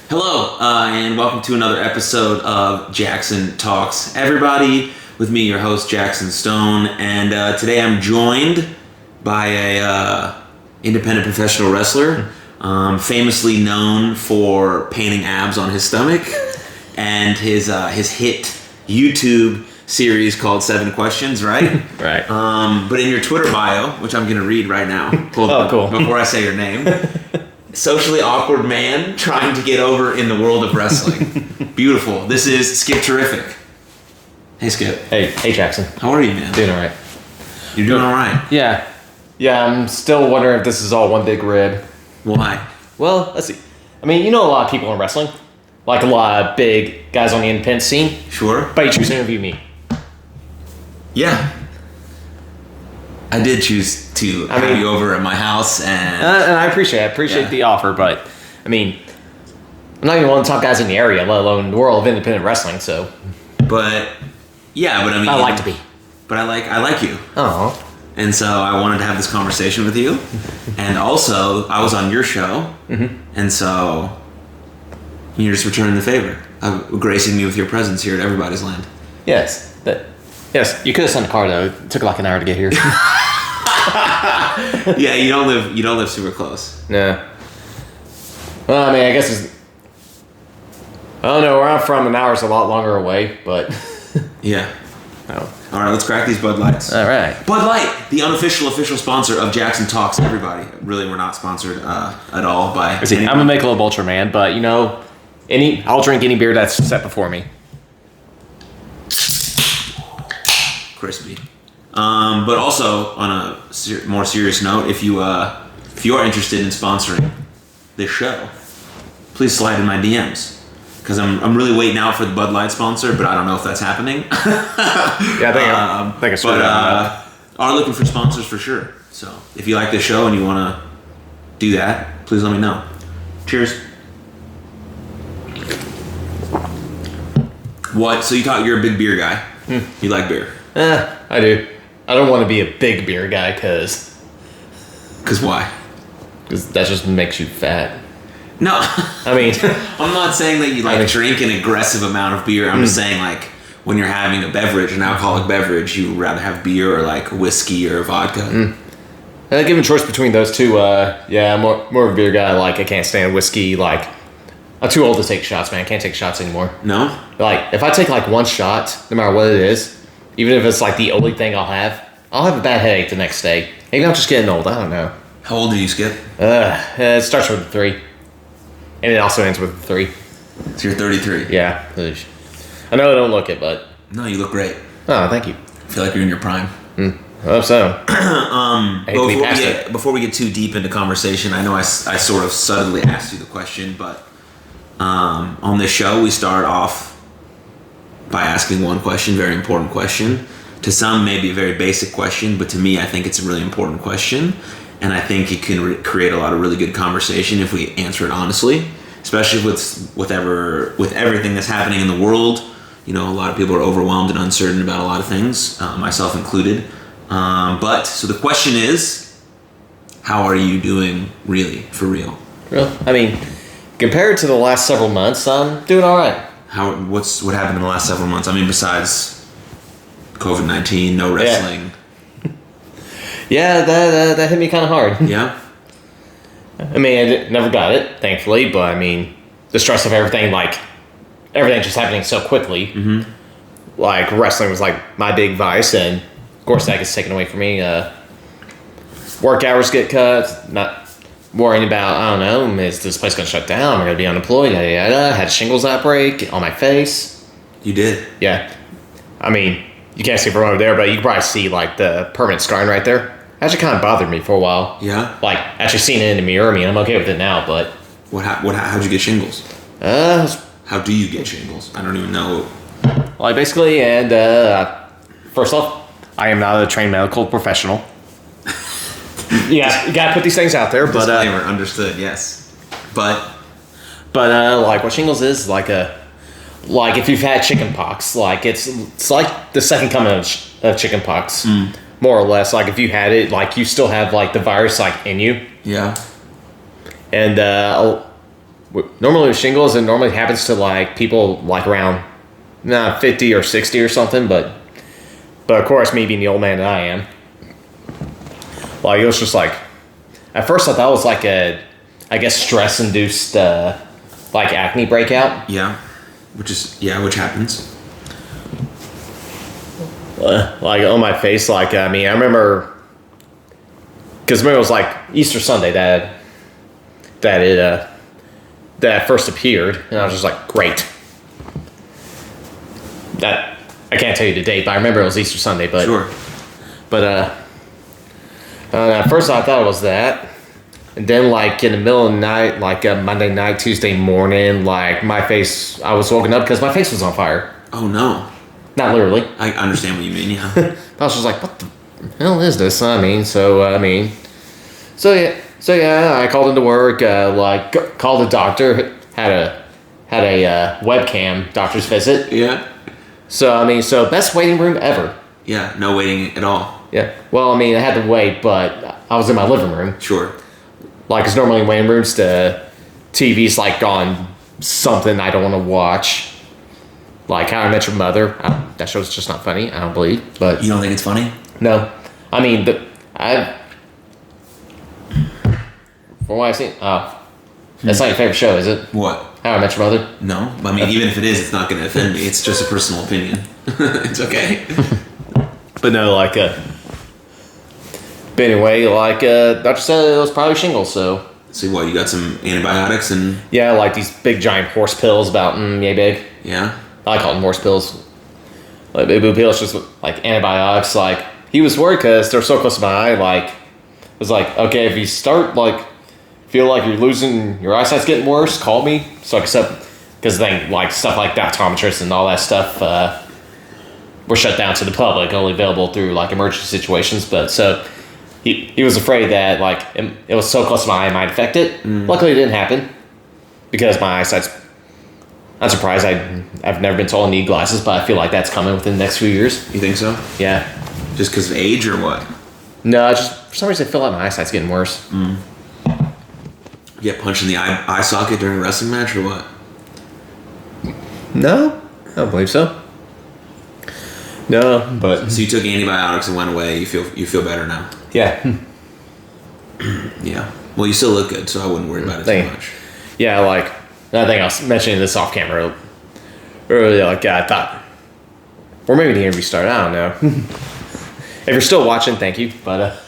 Hello, and welcome to another episode of Jaxon Talks. Everybody, with me, your host, Jaxon Stone, and today I'm joined by a independent professional wrestler, famously known for painting abs on his stomach, and his hit YouTube series called 7 Questions, right? Right. But in your Twitter bio, which I'm going to read right now, cool. Before I say your name, socially awkward man trying to get over in the world of wrestling. Beautiful. This is Skip Terrific. Hey, Skip. Hey, Jackson. How are you, man? Doing all right. You're doing all right. Yeah. I'm still wondering if this is all one big rib. Why? Well, let's see. I mean, you know a lot of people in wrestling, like a lot of big guys on the independent scene. Sure. But you choose to interview me. Yeah. I did choose to have you over at my house, and I appreciate the offer, but I mean, I'm not even one of the top guys in the area, let alone the world of independent wrestling. So, but I mean, I like to be. But I like you. Oh. And so I wanted to have this conversation with you, and also I was on your show, and so you're just returning the favor of gracing me with your presence here at Everybody's Land. Yes. Yes, you could have sent a car though. It took like an hour to get here. Yeah, you don't live super close. No. Well, I mean, I guess I don't know. Where I'm from, an hour's a lot longer away, but yeah. Oh. All right, let's crack these Bud Lights. All right. Bud Light, the official sponsor of Jaxon Talks. Everybody, really, we're not sponsored at all by. I'm a Michelob Ultra man, but you know, I'll drink any beer that's set before me. Crispy. But also on a more serious note, if you are interested in sponsoring this show, please slide in my DMs. Because I'm really waiting out for the Bud Light sponsor, but I don't know if that's happening. Yeah, I think it's but are looking for sponsors for sure. So if you like this show and you want to do that, please let me know. Cheers. What? So you're a big beer guy? You like beer? I do. I don't want to be a big beer guy because why? Because that just makes you fat. No, I mean, I'm not saying that you drink an aggressive amount of beer. I'm just saying like when you're having a beverage, an alcoholic beverage, you would rather have beer or like whiskey or vodka. Given choice between those two, I'm more of a beer guy. Like I can't stand whiskey. Like I'm too old to take shots, man. I can't take shots anymore. No? Like if I take like one shot, no matter what it is, even if it's like the only thing I'll have a bad headache the next day. Maybe I'm just getting old. I don't know. How old do you, Skip? It starts with a 3. And it also ends with a 3. So you're 33. Yeah. I know I don't look it, but... No, you look great. Oh, thank you. I feel like you're in your prime. I hope so. Before we get too deep into conversation, I know I sort of subtly asked you the question, but on this show, we start off by asking one question, very important question. To some, maybe a very basic question, but to me, I think it's a really important question. And I think it can create a lot of really good conversation if we answer it honestly, especially with everything that's happening in the world. You know, a lot of people are overwhelmed and uncertain about a lot of things, myself included. So the question is, how are you doing really, for real? Real? I mean, compared to the last several months, I'm doing all right. What happened in the last several months? I mean, besides COVID-19, no wrestling. Yeah, that hit me kind of hard. Yeah? I mean, I never got it, thankfully, but I mean, the stress of everything just happening so quickly. Mm-hmm. Like, wrestling was like my big vice, and of course that gets taken away from me. Work hours get cut, not worrying about, I don't know, is this place going to shut down? Am I going to be unemployed? Yada, yada. Had a shingles outbreak on my face. You did? Yeah. I mean, you can't see from over there, but you can probably see like the permanent scarring right there. Actually kind of bothered me for a while. Yeah? Like, actually seeing it in the mirror, I mean, I'm okay with it now, but... How'd you get shingles? How do you get shingles? I don't even know. Like, basically, and, first off, I am not a trained medical professional. Yeah, you gotta put these things out there, but... Disclaimer, understood, yes. But, like, what shingles is, like if you've had chicken pox, like, it's like the second coming of chicken pox. More or less, like if you had it, like you still have like the virus like in you. Yeah. And normally with shingles, it normally happens to like people like around 50 or 60 or something, but of course, me being the old man that I am, like it was just like, at first I thought it was like a, I guess, stress induced like acne breakout. Yeah, which happens. Like on my face, like I mean, I remember because it was like Easter Sunday that first appeared, and I was just like, great. That I can't tell you the date, but I remember it was Easter Sunday. But Sure. But at first I thought it was that, and then like in the middle of the night, like Monday night, Tuesday morning, like my face, I was woken up because my face was on fire. Oh no. Not literally. I understand what you mean. Yeah. I was just like, what the hell is this? So yeah, I called into work, called the doctor, had a webcam doctor's visit. Yeah. So best waiting room ever. Yeah. No waiting at all. Yeah. Well, I mean, I had to wait, but I was in my living room. Sure. Like, because normally in waiting rooms, the TV's like on something I don't want to watch. Like How I Met Your Mother. That show's just not funny, I don't believe. But You don't think it's funny? no. I mean, from what I've seen, that's not your favorite show, is it? What? How I Met Your Mother? No. I mean, even if it is, it's not going to offend me. It's just a personal opinion. It's okay. But no, like, but anyway, like, doctor said it was probably shingles, so. So what, you got some antibiotics and... Yeah, like these big giant horse pills about yay big. Yeah? I call them horse pills. Like big blue pills, just like antibiotics. Like, he was worried because they're so close to my eye, like, it was like, okay, if you start, like, feel like you're losing, your eyesight's getting worse, call me. So except, because then, like, stuff like the optometrists and all that stuff were shut down to the public, only available through, like, emergency situations. But, so, he was afraid that, like, it was so close to my eye, it might affect it. Luckily, it didn't happen, because my eyesight's, I'm surprised, I've never been told I need glasses, but I feel like that's coming within the next few years. You think so? Yeah. Just because of age or what? No, just, for some reason, I feel like my eyesight's getting worse. You get punched in the eye socket during a wrestling match or what? No, I don't believe so. No, but So you took antibiotics and went away. You feel better now. yeah, Yeah. Well, you still look good, so I wouldn't worry about it too much. yeah. Like I think I was mentioning this off camera earlier. Like I thought, or maybe the interview started. I don't know. If you're still watching, thank you. But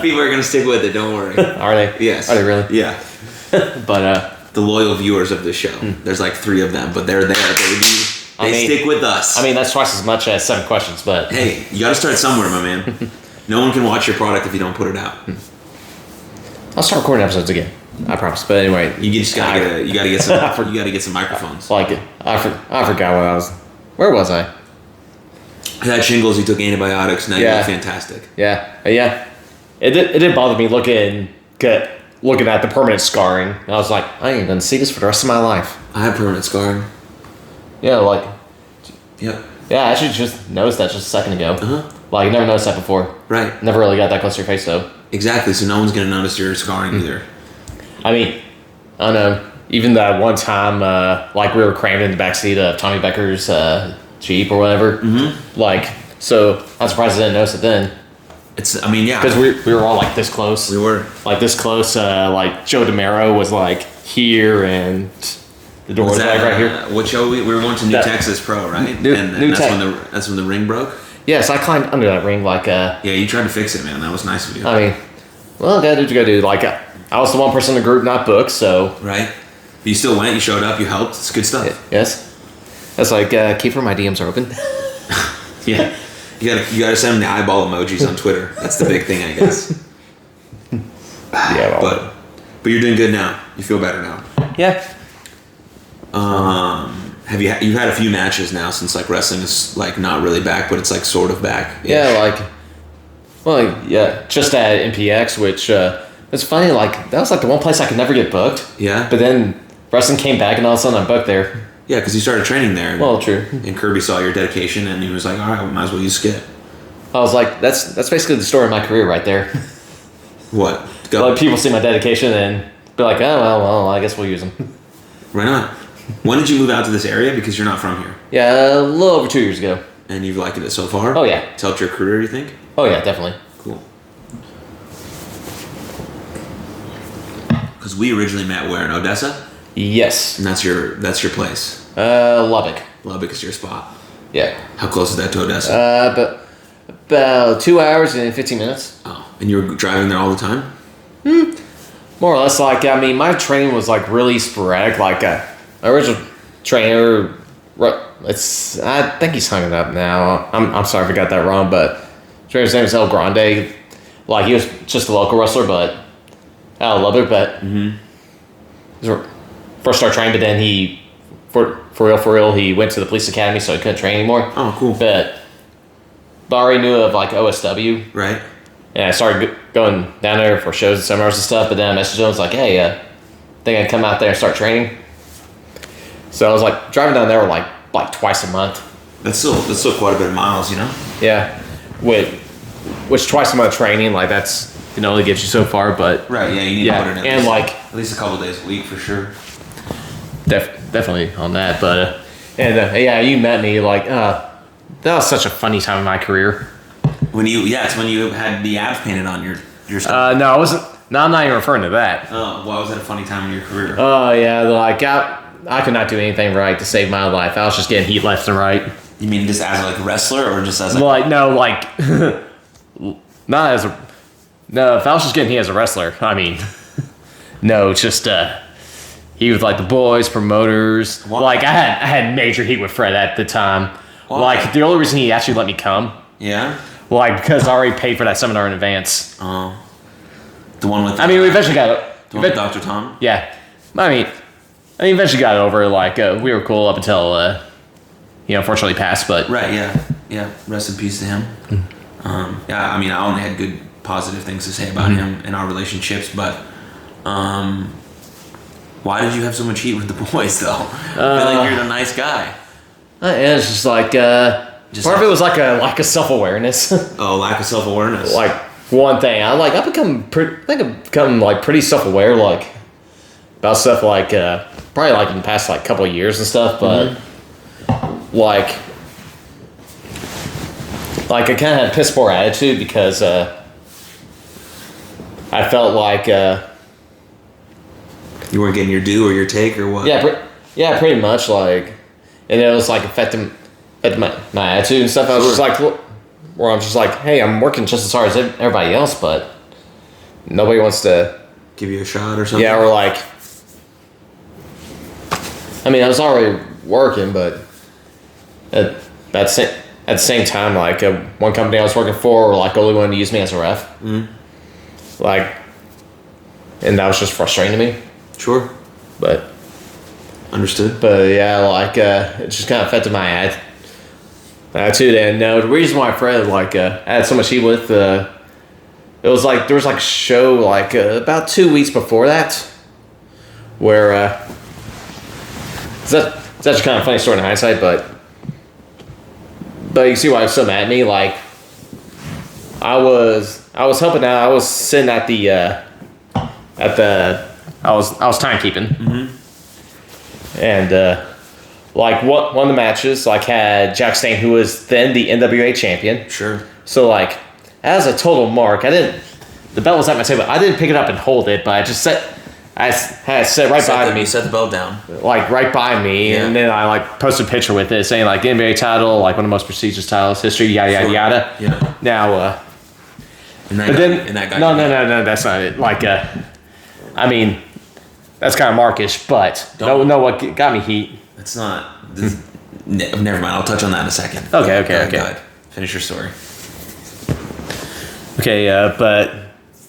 People are gonna stick with it. Don't worry. are they? Yes. Are they really? Yeah. But The loyal viewers of this show. There's like 3 of them, but they're there, baby. They stick with us. I mean, that's twice as much as 7 questions. But hey, you got to start somewhere, my man. No one can watch your product if you don't put it out. I'll start recording episodes again. I promise. But anyway, You just gotta get some. You gotta get some microphones. like it. I forgot what I was. Where was I? You had shingles. You took antibiotics. Now Yeah. you're fantastic. Yeah. It did bother me looking at the permanent scarring. And I was like, I ain't gonna see this for the rest of my life. I have permanent scarring. Yeah, like, Yep. yeah, I actually just noticed that just a second ago. Uh-huh. Like, never noticed that before. Right. Never really got that close to your face, though. Exactly. So no one's gonna notice your scarring either. I mean, I don't know. Even that one time, like, we were crammed in the backseat of Tommy Becker's Jeep or whatever. Mm-hmm. Like, so I'm surprised I didn't notice it then. I mean, yeah. Because we were all, like, this close. We were. Like, this close. Like, Joe DeMero was, like, here, and the door was, like, right here. What show? We were going to New Texas Pro, right? New That's when the ring broke? Yes, I climbed under that ring, like, Yeah, you tried to fix it, man. That was nice of you. I mean, well, gotta do what you gotta do. Like, I was the one person in the group not booked, so. Right? But you still went, you showed up, you helped. It's good stuff. Yes. That's like, keep my DMs are open. Yeah. You gotta send them the eyeball emojis on Twitter. That's the big thing, I guess. Yeah, well. But you're doing good now. You feel better now. Yeah. You've had a few matches now since like wrestling is like not really back, but it's like sort of back. Yeah, like, well, yeah, just at MPX, which it's funny. Like that was like the one place I could never get booked. Yeah. But then wrestling came back, and all of a sudden I'm booked there. Yeah, because you started training there. Well, true. And Kirby saw your dedication, and he was like, "All right, we might as well use Skip." I was like, that's basically the story of my career right there. What? Go. Like people see my dedication, and be like, oh well, I guess we'll use them. Right on. When did you move out to this area? Because you're not from here. Yeah, a little over 2 years ago. And you've liked it so far? Oh yeah. It's helped your career, you think? Oh yeah, definitely. Cool. Because we originally met where, in Odessa? Yes. And that's your place. Lubbock. Lubbock is your spot. Yeah. How close is that to Odessa? But about 2 hours and 15 minutes. Oh, and you were driving there all the time? More or less. Like, I mean, my training was like really sporadic. Like, my original trainer, I think he's hung it up now. I'm sorry if I got that wrong, but trainer's name is El Grande. Like, he was just a local wrestler, but out of Lubbock. But first started training, but then he, for real, he went to the police academy, so he couldn't train anymore. Oh, cool. But I already knew of like OSW. Right. And I started going down there for shows and seminars and stuff. But then I messaged him. I was like, hey, think I'd come out there and start training. So I was like driving down there like twice a month. That's still quite a bit of miles, you know? Yeah. Which twice a month training, like that's, only gets you so far. But right, yeah, you need to put it in and at least a couple days a week for sure. Definitely on that. But yeah, you met me like that was such a funny time in my career. It's when you had the abs painted on your stuff. No, I wasn't. No, I'm not even referring to that. Oh, why was that a funny time in your career? Oh yeah, like I could not do anything right to save my life. I was just getting heat left and right. You mean just as like a wrestler or just as not as a no. If I was just getting heat as a wrestler, I mean, no, just he was like the boys, promoters. Why? Like I had major heat with Fred at the time. Why? Like the only reason he actually let me come. Yeah. Like because I already paid for that seminar in advance. Oh. The one with. We eventually got it. The one with Dr. Tom. Yeah, I mean, eventually got it over. Like we were cool up until unfortunately passed. But right, yeah. Rest in peace to him. Yeah, I mean, I only had good positive things to say about him and our relationships, but why did you have so much heat with the boys though? I feel like you're a nice guy. It's just like part of it was like a self-awareness. Oh, lack of self-awareness. Like one thing, I've become pretty self-aware, like about stuff like probably like in the past like couple of years and stuff, but like I kind of had a piss poor attitude because I felt like you weren't getting your due or your take or what? Yeah, pretty much like, and it was like affecting my attitude and stuff. I was just like, where I'm just like, hey, I'm working just as hard as everybody else, but nobody wants to give you a shot or something. Yeah, or like, I mean, I was already working, but at the same time, like one company I was working for, like only wanted to use me as a ref. Like, and that was just frustrating to me. Sure. But understood. But yeah, like it just kind of affected my attitude. And the reason why Fred I had so much heat with it was like there was like a show like about 2 weeks before that where it's actually kind of funny story in hindsight, but you see why he was so mad at me. Like I was helping out. I was sitting at I was timekeeping. And like one of the matches like had Jaxon Stone, who was then the NWA champion. Sure. So like as a total mark, the belt was at my table. I didn't pick it up and hold it, but I had it set right by me. You set the belt down. Like right by me, and then I like posted a picture with it saying like NBA title, like one of the most prestigious titles, history, yada yada yada. Yeah. Now, that guy. No, that's not it. Like, I mean, that's kind of markish, but no, what got me heat? It's not. Never mind. I'll touch on that in a second. Okay. Go ahead. Finish your story. Okay, but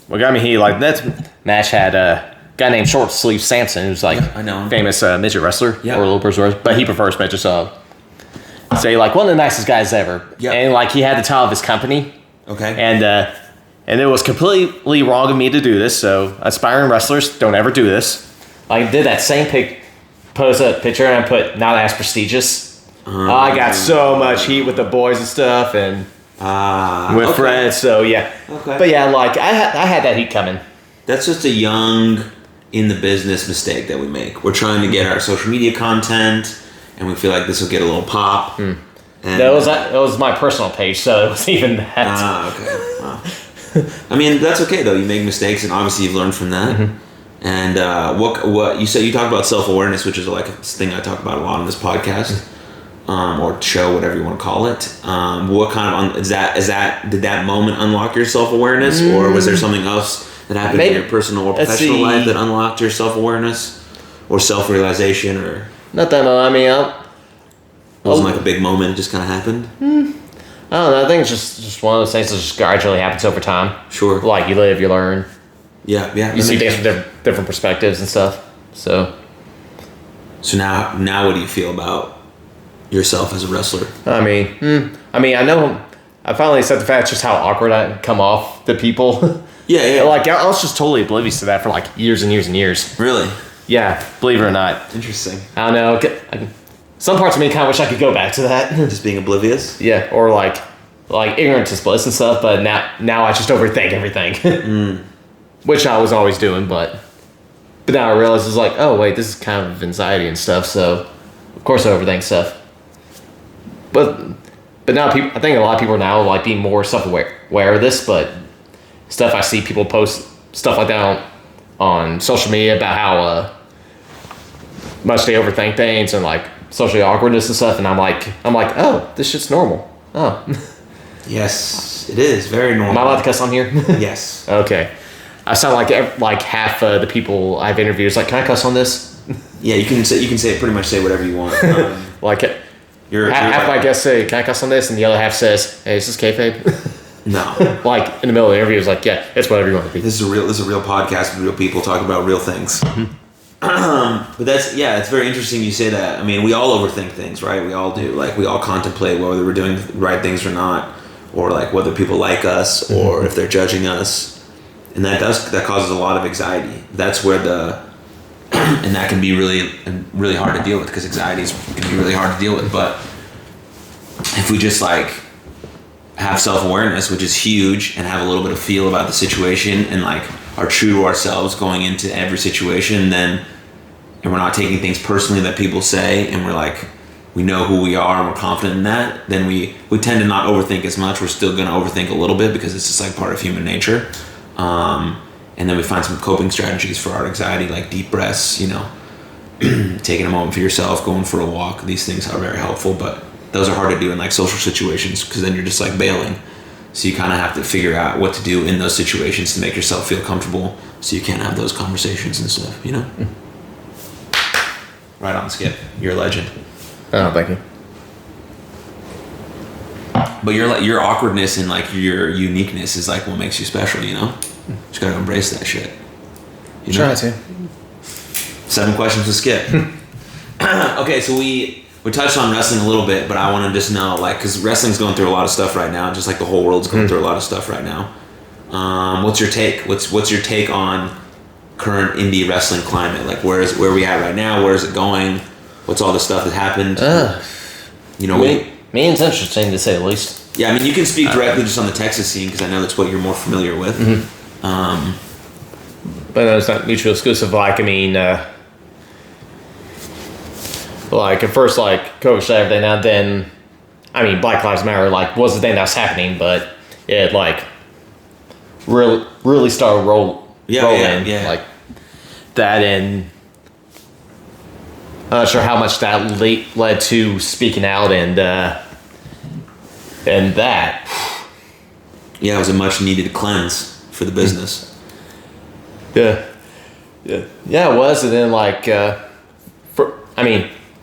what got me heat? Like that match had a guy named Short Sleeve Samson, who's like I know him. famous midget wrestler Yeah. or little person, but he prefers midgets. So, say like one of the nicest guys ever. Yeah. And like he had the title of his company. Okay. And it was completely wrong of me to do this. So aspiring wrestlers, don't ever do this. I did that same pose up picture and I put not as prestigious. I got so much heat with the boys and stuff and with Fred. So yeah. Okay. But yeah, like I had that heat coming. That's just a young in the business mistake that we make. We're trying to get our social media content, and we feel like this will get a little pop. And That was my personal page, so it was even that. Okay. Wow. I mean, that's okay though. You make mistakes, and obviously you've learned from that. And what you said, you talk about self-awareness, which is like a thing I talk about a lot on this podcast, or show, whatever you want to call it. What kind of did that moment unlock your self-awareness, or was there something else that happened in your personal or professional life that unlocked your self-awareness or self-realization, or not that much? I mean, it wasn't like a big moment; it just kind of happened. I don't know. I think it's just one of those things that just gradually happens over time. Sure. Like you live, you learn. Yeah. You see things from different perspectives and stuff. So now, what do you feel about yourself as a wrestler? I mean, I know. I finally accept the fact just how awkward I come off to people. Yeah. Like I was just totally oblivious to that for like years and years and years. Really? Yeah, believe it or not. Interesting. I don't know. Some parts of me kind of wish I could go back to that. Just being oblivious? Yeah, or like ignorance is bliss and stuff. But now I just overthink everything, which I was always doing. But now I realize it's like, oh wait, this is kind of anxiety and stuff. So of course I overthink stuff. But now I think a lot of people are now like being more self-aware of this. But stuff I see people post stuff like that on social media about how much they overthink things and like social awkwardness and stuff, and I'm like, oh, this shit's normal. Oh. Yes, it is very normal. Am I allowed to cuss on here? Yes. Okay. I sound like half the people I've interviewed is like, can I cuss on this? Yeah, you can pretty much say whatever you want. Like, half my guests say, can I cuss on this, and the other half says, hey, is this kayfabe? No. Like in the middle of the interview, it's like, yeah, it's whatever you want to be. This is a real podcast with real people talking about real things. But it's very interesting you say that. I mean, we all overthink things, right? We all do. Like, we all contemplate whether we're doing the right things or not, or like whether people like us or if they're judging us, and that causes a lot of anxiety. That's where and that can be really hard to deal with, because anxiety can be really hard to deal with. But if we just like have self-awareness, which is huge, and have a little bit of feel about the situation, and like are true to ourselves going into every situation, and we're not taking things personally that people say, and we're like, we know who we are and we're confident in that, then we tend to not overthink as much. We're still going to overthink a little bit because it's just like part of human nature. And then we find some coping strategies for our anxiety, like deep breaths, taking a moment for yourself, going for a walk. These things are very helpful, but those are hard to do in like social situations, because then you're just like bailing. So you kind of have to figure out what to do in those situations to make yourself feel comfortable, so you can have those conversations and stuff, Right on, Skip. You're a legend. Oh, thank you. But your awkwardness and like your uniqueness is like what makes you special, Just gotta embrace that shit. Try to. 7 questions with Skip. Okay, so we touched on wrestling a little bit, but I want to just know, like, because wrestling's going through a lot of stuff right now, just like the whole world's going through a lot of stuff right now. What's your take? What's your take on current indie wrestling climate? Like, where we at right now? Where is it going? What's all the stuff that happened? It's interesting to say the least. Yeah, I mean, you can speak directly just on the Texas scene, because I know that's what you're more familiar with. But no, it's not mutually exclusive. Like, I mean, like at first, like Coach said everything. Now then, I mean, Black Lives Matter like was the thing that was happening, but it like really started rolling. Yeah. Like that, and I'm not sure how much that led to speaking out and that. Yeah, it was a much needed cleanse for the business. Yeah, it was, and then like,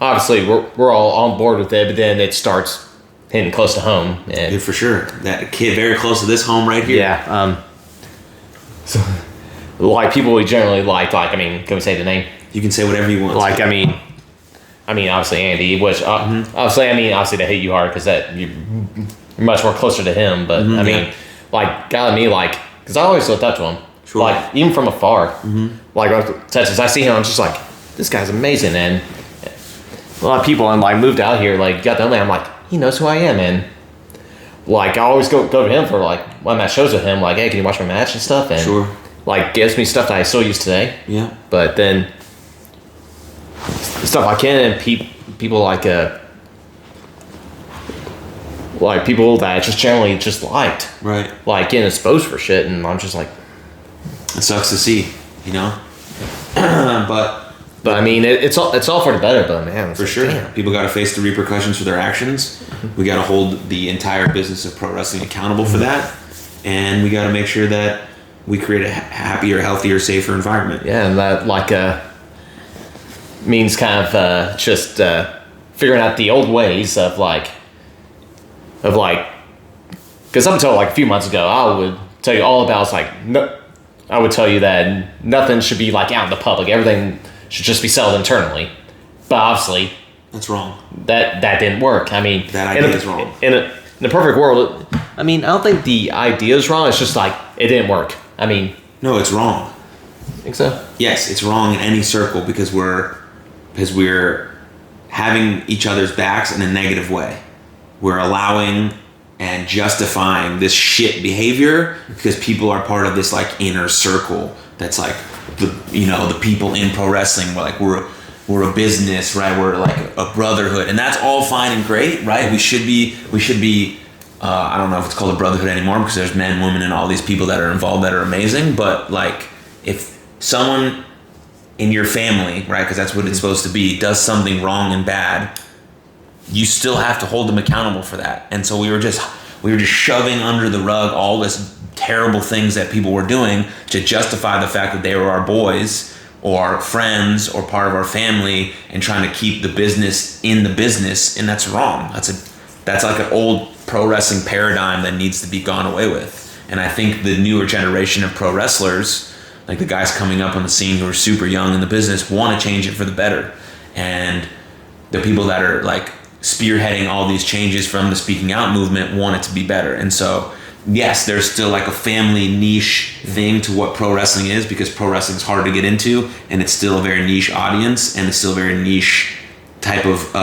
obviously we're all on board with it, but then it starts hitting close to home. And yeah, for sure. That kid very close to this home right here. Yeah. So, like people we generally like, can we say the name? You can say whatever you want. Like, I mean, obviously Andy, which obviously they hate you hard because that you're much more closer to him. But like, got me like, because I always looked up to him. Sure. Like even from afar, like Texas, I see him. I'm just like, this guy's amazing, and a lot of people like moved out here, like got to know me. I'm like, he knows who I am, and like I always go to him for like when I'm at shows with him, like, hey, can you watch my match and stuff? And sure. like gives me stuff that I still use today. Yeah. But then stuff I can and people like people that I just generally just liked. Right. Like getting exposed for shit, and I'm just like, it sucks to see, you know. But I mean, it's all for the better. But man, for sure, damn. People got to face the repercussions for their actions. We got to hold the entire business of pro wrestling accountable for that, and we got to make sure that we create a happier, healthier, safer environment. Yeah, and that means kind of just figuring out the old ways of because up until like a few months ago, I would tell you all about I would tell you that nothing should be like out in the public. Everything should just be settled internally. But obviously, that's wrong. That didn't work. I mean, that idea is wrong. In a perfect world, I mean, I don't think the idea is wrong. It's just like it didn't work. I mean, no, it's wrong. Think so? Yes, it's wrong in any circle because we're having each other's backs in a negative way. We're allowing and justifying this shit behavior because people are part of this like inner circle that's like the people in pro wrestling. We're a business, right? We're like a brotherhood, and that's all fine and great, right? We should be I don't know if it's called a brotherhood anymore because there's men, women, and all these people that are involved that are amazing. But like, if someone in your family, right, because that's what it's supposed to be, does something wrong and bad, you still have to hold them accountable for that. And so we were just shoving under the rug all this terrible things that people were doing to justify the fact that they were our boys or friends or part of our family, and trying to keep the business in the business, and that's wrong. That's like an old pro wrestling paradigm that needs to be gone away with. And I think the newer generation of pro wrestlers, like the guys coming up on the scene who are super young in the business, want to change it for the better. And the people that are like spearheading all these changes from the speaking out movement want it to be better. And so, yes, there's still like a family niche thing to what pro wrestling is, because pro wrestling is hard to get into, and it's still a very niche audience, and it's still a very niche type of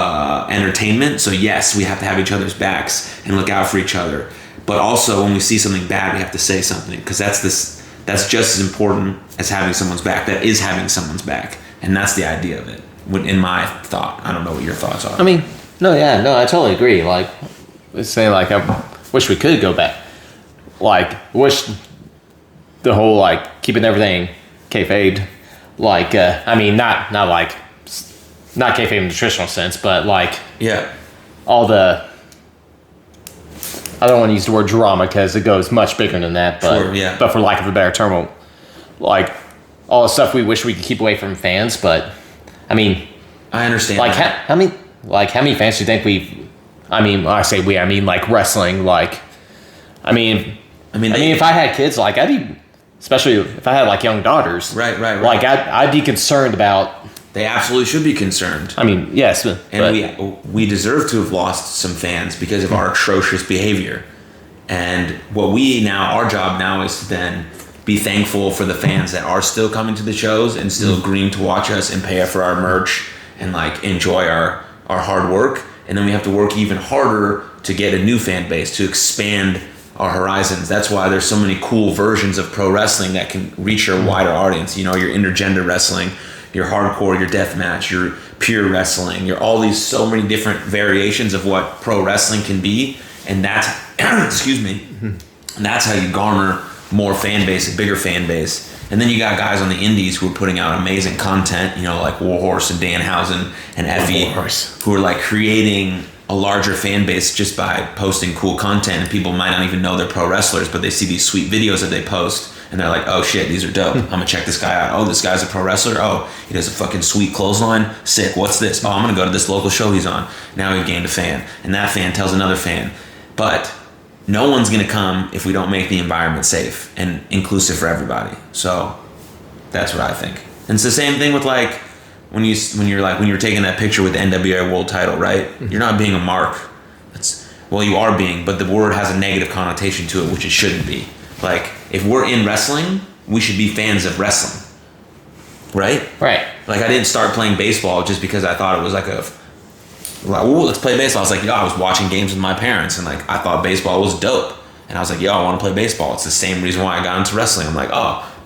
entertainment. So yes, we have to have each other's backs and look out for each other. But also, when we see something bad, we have to say something, because that's just as important as having someone's back. That is having someone's back, and that's the idea of it. In my thought, I don't know what your thoughts are. I mean, I totally agree. Like, let's say, like, I wish we could go back. Like, wish the whole like keeping everything kayfabe. Like, I mean, not kayfabe in the traditional sense, but like, yeah, all the. I don't want to use the word drama because it goes much bigger than that, but sure, yeah. But for lack of a better term, like all the stuff we wish we could keep away from fans. But I mean, I understand. Like how many fans do you think we've? I mean, when I say we, I mean like wrestling. Like, I mean, if I had kids, like I'd be, especially if I had like young daughters, right. Like I'd be concerned about. They absolutely should be concerned. I mean, yes, we deserve to have lost some fans because of our atrocious behavior. And our job now is to then be thankful for the fans that are still coming to the shows and still agreeing to watch us and pay for our merch and like enjoy our hard work. And then we have to work even harder to get a new fan base, to expand our horizons. That's why there's so many cool versions of pro wrestling that can reach a wider audience. You know, your intergender wrestling, your hardcore, your deathmatch, your pure wrestling, your all these so many different variations of what pro wrestling can be. And that's, excuse me, and that's how you garner more fan base, a bigger fan base. And then you got guys on the indies who are putting out amazing content, you know, like Warhorse and Danhausen and Effie, who are like creating a larger fan base just by posting cool content. And people might not even know they're pro wrestlers, but they see these sweet videos that they post and they're like, oh shit, these are dope. I'm gonna check this guy out. Oh, this guy's a pro wrestler. Oh, he does a fucking sweet clothesline. Sick. What's this? Oh, I'm gonna go to this local show he's on. Now we've gained a fan. And that fan tells another fan. But no one's gonna come if we don't make the environment safe and inclusive for everybody. So that's what I think. And it's the same thing with like when you're taking that picture with the NWA world title, right? You're not being a mark. You are being, but the word has a negative connotation to it, which it shouldn't be. Like, if we're in wrestling, we should be fans of wrestling, right? Right. Like, I didn't start playing baseball just because I thought it was like let's play baseball. I was like, I was watching games with my parents, and like, I thought baseball was dope. And I was like, I want to play baseball. It's the same reason why I got into wrestling. I'm like,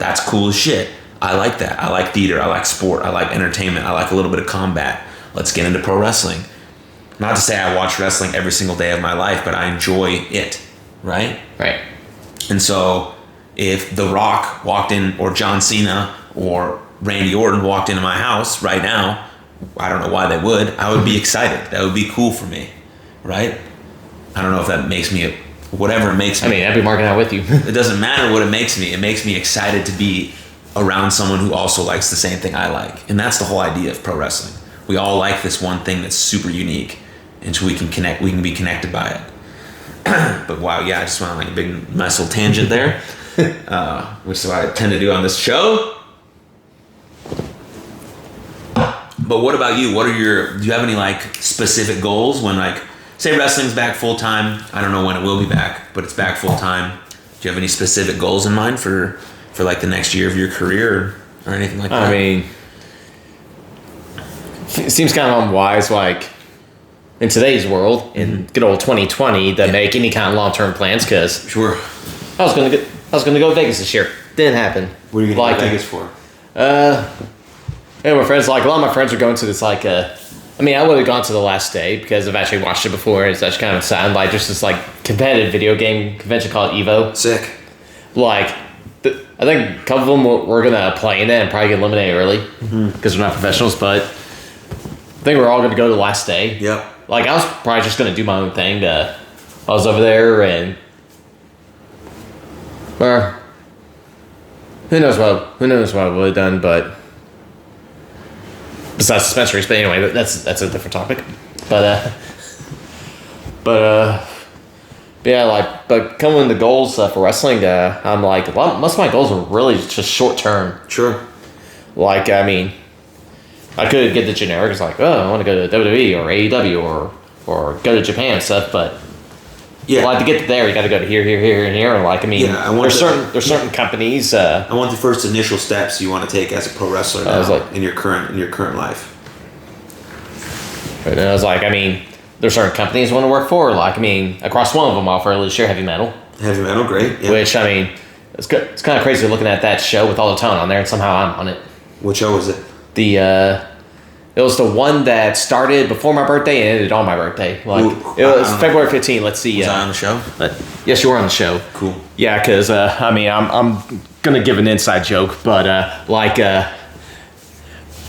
That's cool as shit. I like that. I like theater. I like sport. I like entertainment. I like a little bit of combat. Let's get into pro wrestling. Not to say I watch wrestling every single day of my life, but I enjoy it, right? Right. And so if The Rock walked in, or John Cena, or Randy Orton walked into my house right now, I don't know why they would. I would be excited. That would be cool for me, right? I don't know if that makes me, whatever it makes me. I mean, I'd be marking out with you. It doesn't matter what it makes me. It makes me excited to be around someone who also likes the same thing I like. And that's the whole idea of pro wrestling. We all like this one thing that's super unique, and so we can be connected by it. But wow, yeah, I just went on like a big nice little tangent there, which is what I tend to do on this show. But what about you? Do you have any like specific goals when, like, say wrestling's back full time? I don't know when it will be back, but it's back full time. Do you have any specific goals in mind for like the next year of your career or anything like that? I mean, it seems kind of unwise, like, in today's world, in good old 2020, to make any kind of long-term plans, because Sure. I was gonna go to Vegas this year. Didn't happen. What are you going to Vegas for? Yeah, my friends, like, a lot of my friends are going to this, like, I mean, I would have gone to the last day because I've actually watched it before. It's actually kind of sad, like, just this, like, competitive video game convention called EVO. Sick. Like, I think a couple of them were going to play in it and probably get eliminated early because they're not professionals, but I think we're all going to go to the last day. Yep. Like, I was probably just going to do my own thing. I was over there, and who knows what I would have done, but besides dispensaries. But anyway, that's a different topic. But yeah, like, but coming to goals for wrestling, I'm like, most of my goals are really just short term. Sure. Like, I mean, I could get the generics, like, oh, I want to go to WWE or AEW or go to Japan and stuff, but Yeah. like, to get there, you got to go to here, and here. And, like, I mean, Yeah, there's certain companies. I want the first initial steps you want to take as a pro wrestler now, was like- in your current life. And I was like, I mean, there's certain companies I want to work for. Like, I mean, across one of them offer at least share heavy metal, Heavy metal, great. Yeah. which, I mean, it's kind of crazy looking at that show with all the tone on there, and somehow I'm on it. What show was it? It was the one that started before my birthday and ended on my birthday. Like, Ooh, it was February 15th. Let's see. Was I on the show? Yes, you were on the show. Cool. Yeah, because I mean, I'm gonna give an inside joke, but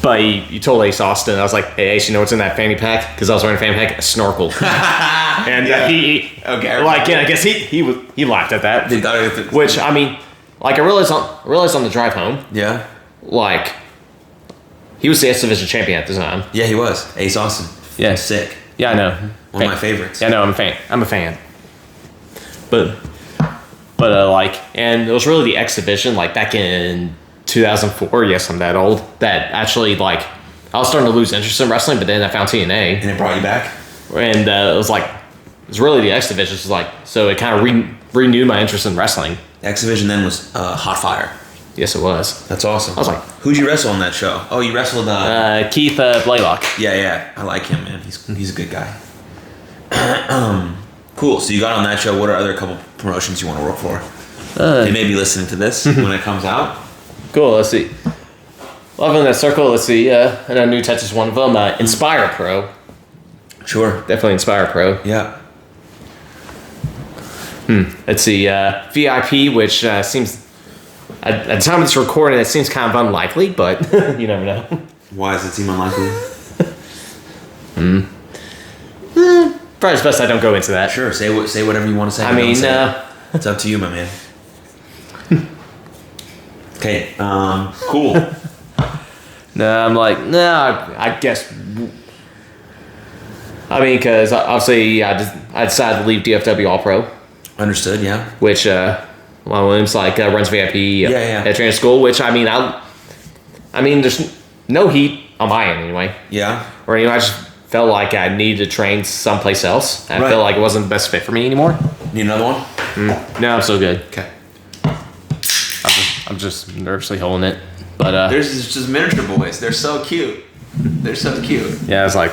but you told Ace Austin, I was like, hey Ace, you know what's in that fanny pack? Because I was wearing a fanny pack, a snorkel. And he Okay. like, yeah, I guess he laughed at that. They thought it- Which, I mean, like, I realized on the drive home, Yeah. like, he was the S Division champion at the time. Yeah, he was. Ace Austin. Yeah. Sick. Yeah, I know. One of my favorites. Yeah, no, I'm a fan. But like, and it was really the X Division, like, back in 2004. Yes, I'm that old. That actually, like, I was starting to lose interest in wrestling, but then I found TNA, And it brought you back? and it was really the X Division. So, like, so it kind of renewed my interest in wrestling. The X Division then was Hot Fire. Yes, it was. That's awesome. I was like, who'd you wrestle on that show? Oh, you wrestled. Keith Blaylock. Yeah. I like him, man. He's a good guy. Cool. So you got on that show. What are other couple promotions you want to work for? They may be listening to this when it comes out. Cool. Let's see. Love in that circle. Let's see. I know New Touch is one of them. Inspire Pro. Sure. Definitely Inspire Pro. Yeah. Let's see. VIP, which seems at the time of this recording, it seems kind of unlikely, but you never know. Why does it seem unlikely? Probably it's best I don't go into that. Sure. Say whatever you want to say. I mean, Don't say it. It's up to you, my man. Okay. Cool. no, I'm like, no, I guess. I mean, because obviously I decided to leave DFW All Pro, Understood. Yeah. which Lon Williams runs VIP at training school. Which I mean, there's no heat on my end anyway. Yeah. Or I just felt like I needed to train someplace else. I Right. felt like it wasn't the best fit for me anymore. Need another one? No, I'm still good. Okay. I'm just nervously holding it. But There's just miniature boys. They're so cute. They're so cute. yeah, it's like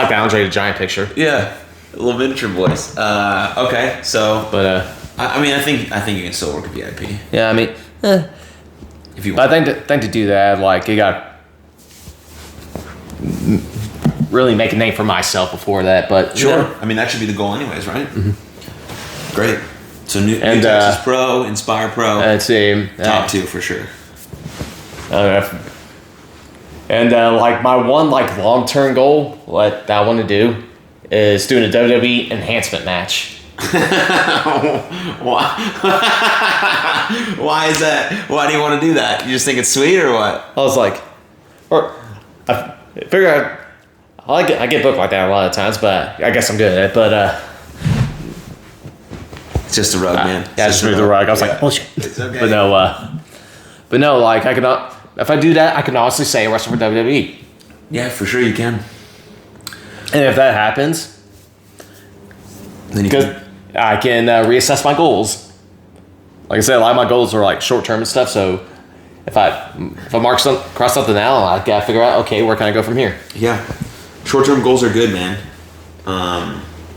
the Andre the Giant picture. Yeah. Little miniature boys. Okay. So, But I mean, I think you can still work at VIP. yeah, I mean, If you But I think to do that, like, you got really make a name for myself before that. But sure, yeah. I mean that should be the goal, anyways, right? Mm-hmm. Great. So new Texas Pro, Inspire Pro, that's top 2 for sure. And like my one like long term goal, what I want to do, is doing a WWE enhancement match. Why? Why is that? Why do you want to do that? You just think it's sweet, or what? I was like, or I figure I get booked like that a lot of times, but I guess I'm good at it. But it's just a rug, man. Yeah, just moved the rug. I was like, bullshit. It's okay. But no, like I cannot. If I do that, I can honestly say I wrestle for WWE. Yeah, for sure you can. And if that happens, then I can reassess my goals. Like I said, a lot of my goals are like short term and stuff. So if I cross something now, I gotta figure out, okay, where can I go from here? Yeah, short term goals are good, man.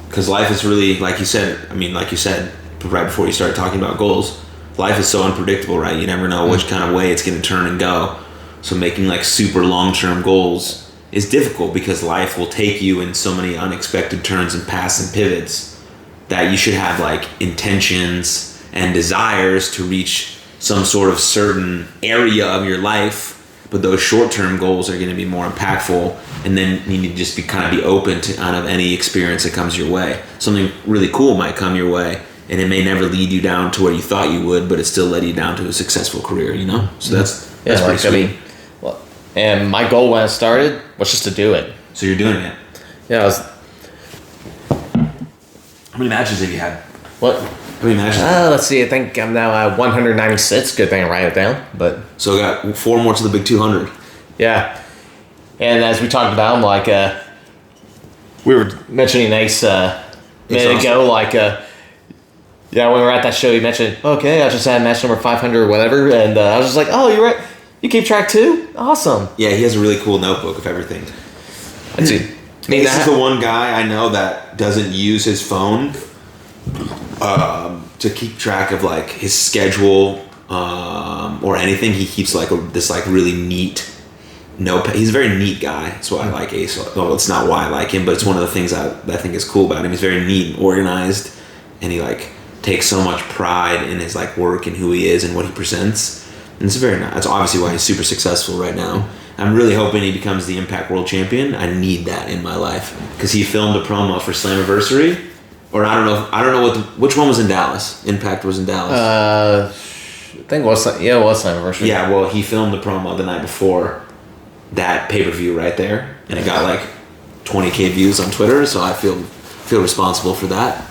Because life is really, like you said right before you started talking about goals, life is so unpredictable, right? You never know which kind of way it's going to turn and go. So making like super long-term goals is difficult because life will take you in so many unexpected turns and paths and pivots that you should have like intentions and desires to reach some sort of certain area of your life. But those short-term goals are going to be more impactful, and then you need to just be open to kind of any experience that comes your way. Something really cool might come your way, and it may never lead you down to where you thought you would, but it still led you down to a successful career, you know? So that's pretty sweet. And my goal when I started was just to do it. So you're doing it? Yeah, How many matches have you had? What? How many matches? Let's see. I think I'm now at 196. Good thing I write it down. But so I got 4 more to the big 200. Yeah. And as we talked about, like we were mentioning Ace a minute ago, like when we were at that show, he mentioned, okay, I just had match number 500 or whatever, and I was just like, oh, you're right. You keep track too? Awesome. Yeah, he has a really cool notebook of everything. Let's see. Ace is the one guy I know that doesn't use his phone to keep track of like his schedule or anything. He keeps like this like really neat notepad. He's a very neat guy. That's why I like Ace. Well, it's not why I like him, but it's one of the things I think is cool about him. He's very neat and organized, and he like takes so much pride in his like work and who he is and what he presents. And it's very nice. That's obviously why he's super successful right now. I'm really hoping he becomes the Impact World Champion. I need that in my life because he filmed a promo for Slammiversary, or I don't know which one was in Dallas. Impact was in Dallas. I think it was Slammiversary. Yeah, well, he filmed the promo the night before that pay-per-view right there, and it got like 20,000 views on Twitter. So I feel responsible for that.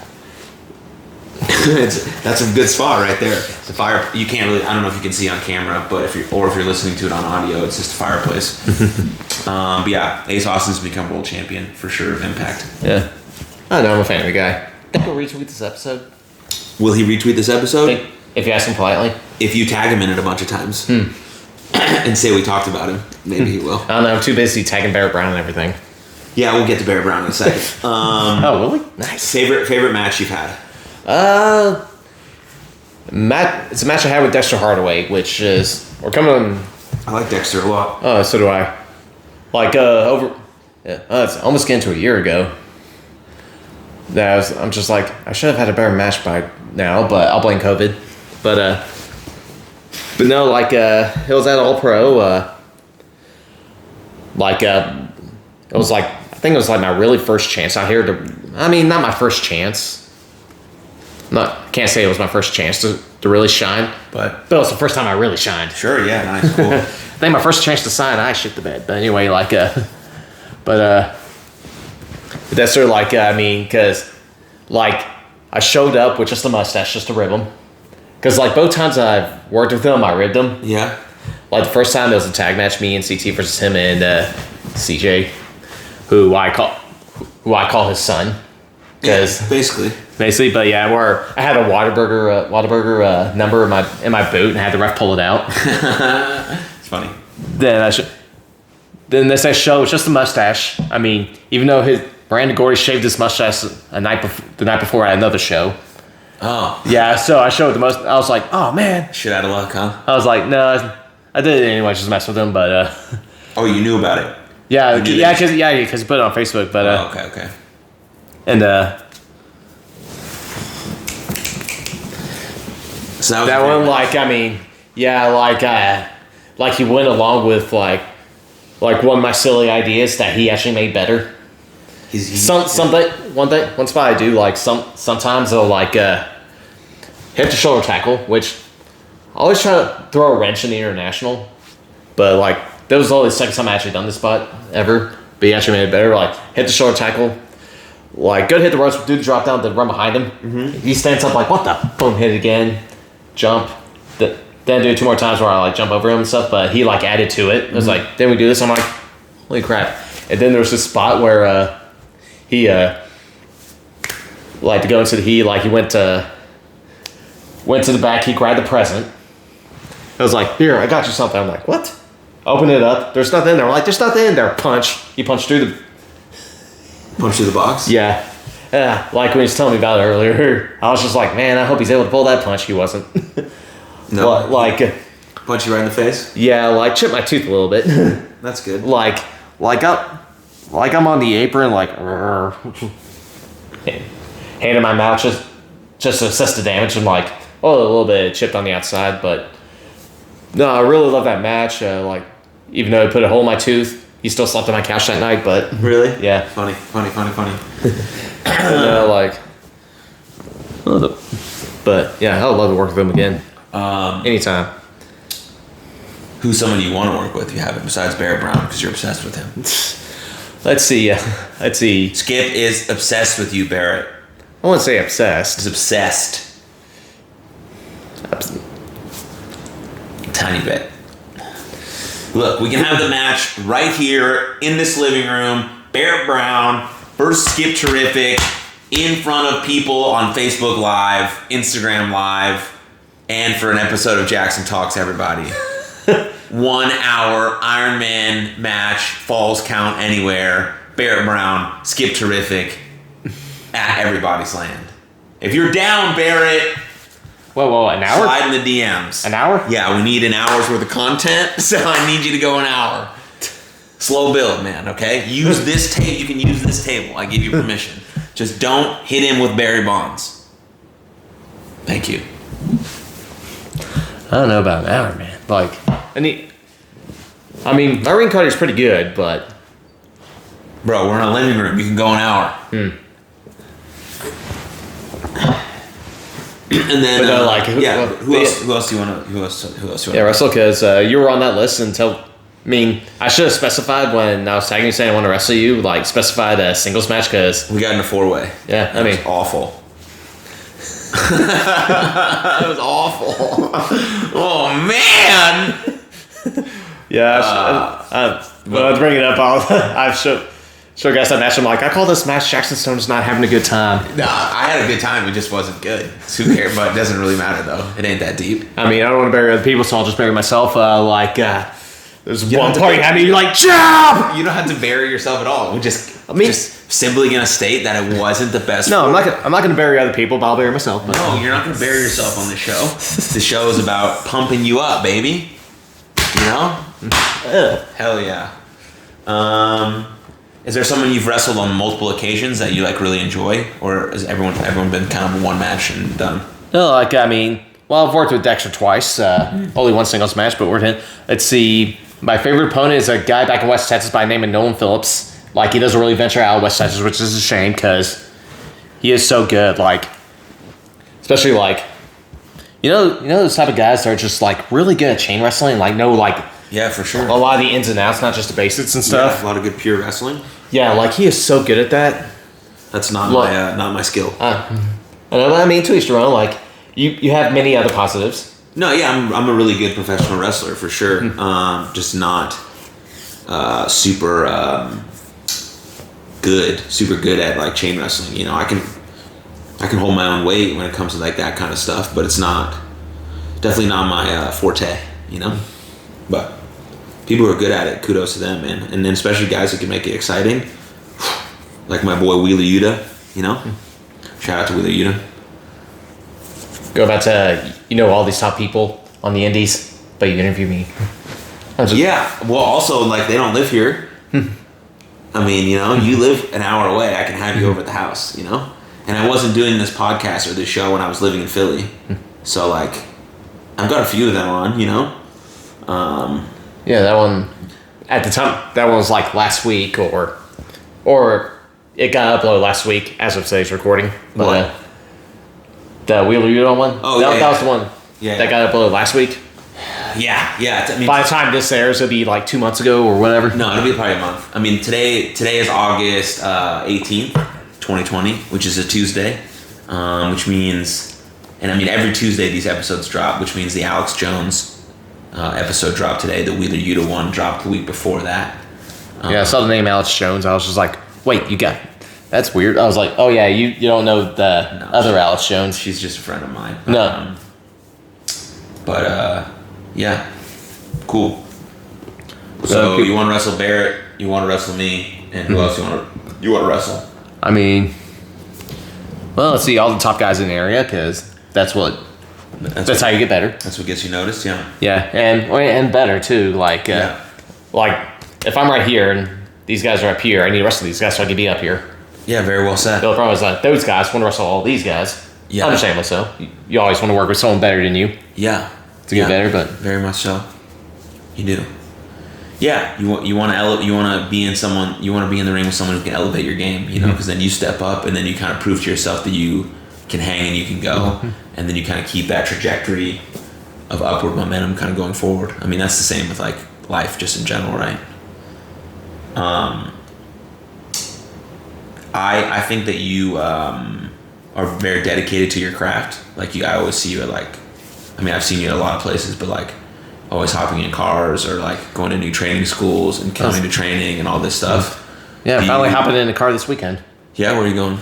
That's a good spot right there. It's a fire. You can't really. I don't know if you can see on camera, but if you're listening to it on audio, it's just a fireplace. But yeah, Ace Austin's become world champion for sure of Impact. Yeah, I know. I'm a fan of the guy. Think he'll retweet this episode. Will he retweet this episode? If you ask him politely. If you tag him in it a bunch of times and say we talked about him, maybe he will. I don't know. I'm too busy tagging Barrett Brown and everything. Yeah, we'll get to Barrett Brown in a second. Oh, really? Nice. Favorite match you've had? It's a match I had with Dexter Hardaway, which is we're coming on. I like Dexter a lot. Oh, so do I. Like it's almost getting to a year ago. I'm just like I should have had a better match by now, but I'll blame COVID. But no, like it was at All Pro. It was like I think it was like my really first chance out here not my first chance. Can't say it was my first chance to really shine, but it was the first time I really shined. Sure, yeah, nice, cool. I think my first chance to sign, I shit the bed. But anyway, like, but that's sort of like, because like I showed up with just a mustache, just to rib him. Because like both times I've worked with him, I ribbed him. Yeah. Like the first time it was a tag match, me and CT versus him and CJ, who I call his son. Yeah, basically, but yeah, where I had a Whataburger number in my boot and I had the ref pull it out. It's funny. Then this next show was just a mustache. I mean, even though Brandon Gordy shaved his mustache the night before at another show. Oh. Yeah, so I showed the most. I was like, oh man. Shit out of luck, huh? I was like, no. I did it anyway, just mess with him. But Oh, you knew about it. yeah, because he put it on Facebook. But Okay. and So that one, like, I mean, yeah, like he went along with like one of my silly ideas that he actually made better. One spot I do like sometimes they'll like hip to shoulder tackle, which I always try to throw a wrench in the international, but like that was only the second time I actually done this spot ever. But he actually made it better. Like hit the shoulder tackle, like go to hit the ropes, do the drop down, then run behind him. Mm-hmm. He stands up like what the boom, hit it again, jump. Then do it 2 more times where I like jump over him and stuff. But he like added to it. It was like then we do this. I'm like holy crap. And then there was this spot where he like to go into the he went to the back, he grabbed the present. I was like, here, I got you something. I'm like, what? Open it up. There's nothing in there. I'm like, there's nothing in there. Punch. He punched through the box? Yeah. Like when he was telling me about it earlier, I was just like, man, I hope he's able to pull that punch. He wasn't. No. But, like punch you right in the face? Yeah, like chipped my tooth a little bit. That's good. Like I'm on the apron, like hand in my mouth just to assess the damage. I'm like, a little bit chipped on the outside, but no, I really love that match. Like, even though it put a hole in my tooth, he still slept on my couch that night. But really, yeah, funny. Like, but yeah, I would love to work with him again. Anytime. Who's someone you want to work with? You haven't besides Barrett Brown because you're obsessed with him. Let's see. Skip is obsessed with you, Barrett. I wouldn't say obsessed. He's obsessed. Tiny bit. Look, we can have the match right here in this living room. Barrett Brown versus Skip Terrific in front of people on Facebook Live, Instagram Live, and for an episode of Jaxon Talks, everybody. 1 hour Iron Man match, Falls Count Anywhere, Barrett Brown, Skip Terrific at Everybody's Land. If you're down, Barrett, whoa, an hour? Slide in the DMs. An hour? Yeah, we need an hour's worth of content, so I need you to go an hour. Slow build, man, okay? Use this table. You can use this table. I give you permission. Just don't hit him with Barry Bonds. Thank you. I don't know about an hour, man. Like, I mean, my ring card is pretty good, but... Bro, we're in a living room. You can go an hour. And then, but who else do you want to? Yeah, Russell, because you were on that list until. I mean, I should have specified when I was tagging you saying I want to wrestle you, like specified a singles match because we got in a 4-way. Yeah, that was awful. That was awful. Oh man. Yeah, when I was bringing it up, I show guys that match. I'm like, I call this match Jaxon Stone is not having a good time. Nah, I had a good time. It just wasn't good. Who cares? But it doesn't really matter though. It ain't that deep. I mean, I don't want to bury other people, so I'll just bury myself. There's one part you had me like, jump! You don't have to bury yourself at all. We're just simply gonna state that it wasn't the best. No, I'm not gonna bury other people, but I'll bury myself. But. No, you're not gonna bury yourself on this show. The show is about pumping you up, baby. You know? Hell yeah. Is there someone you've wrestled on multiple occasions that you like really enjoy, or has everyone been kind of one match and done? No, I've worked with Dexter twice. Only one singles match, but we're in. Let's see. My favorite opponent is a guy back in West Texas by the name of Nolan Phillips. Like, he doesn't really venture out of West Texas, which is a shame because he is so good. Like, especially like, you know those type of guys that are just like really good at chain wrestling. Like, yeah, for sure. A lot of the ins and outs, not just the basics and stuff. Yeah, a lot of good pure wrestling. Yeah, like he is so good at that. That's not my skill. I mean, to each their own. Like, you have many other positives. No, yeah, I'm a really good professional wrestler for sure. Just not super good at like chain wrestling. You know, I can hold my own weight when it comes to like that kind of stuff, but it's definitely not my forte. You know, but people who are good at it, kudos to them, man. And then especially guys who can make it exciting, like my boy Wheeler Yuta. You know, shout out to Wheeler Yuta. Go back to all these top people on the indies, but you interview me. Yeah. Well, also, like, they don't live here. I mean, you live an hour away. I can have you over at the house, And I wasn't doing this podcast or this show when I was living in Philly. So, like, I've got a few of them on, Yeah, that one, at the time, that one was like last week or it got uploaded last week as of today's recording. But, What? the Wheeler Yuta one? Oh, that was the one that got uploaded last week. Yeah. I mean, By the time this airs, it'll be like 2 months ago or whatever. no, it'll be probably a month. I mean, today is August 18th, 2020, which is a Tuesday, which means, and I mean, every Tuesday these episodes drop, which means the Alex Jones episode dropped today. The Wheeler Yuta one dropped the week before that. Yeah, I saw the name Alex Jones. I was just like, wait, that's weird. I was like, oh yeah, you don't know the other Alex Jones. She's just a friend of mine. No. Yeah, cool. So you want to wrestle Barrett, you want to wrestle me, and who else you want to wrestle? I mean, well, let's see all the top guys in the area because that's how you get better. That's what gets you noticed. Yeah. Yeah, and better too. Like if I'm right here and these guys are up here, I need to wrestle these guys so I can be up here. Yeah, very well said. The problem is like those guys want to wrestle all these guys. Yeah. Understandably so. You always want to work with someone better than you. Yeah. To get better, but very much so. You do. Yeah, you want to be in the ring with someone who can elevate your game, because then you step up and then you kind of prove to yourself that you can hang and you can go, and then you kind of keep that trajectory of upward momentum kind of going forward. I mean, that's the same with like life just in general, right? I think that you are very dedicated to your craft. Like I always see you at I've seen you at a lot of places, but like always hopping in cars or like going to new training schools and coming to training and all this stuff. Yeah, finally hopping in a car this weekend. Yeah, where are you going?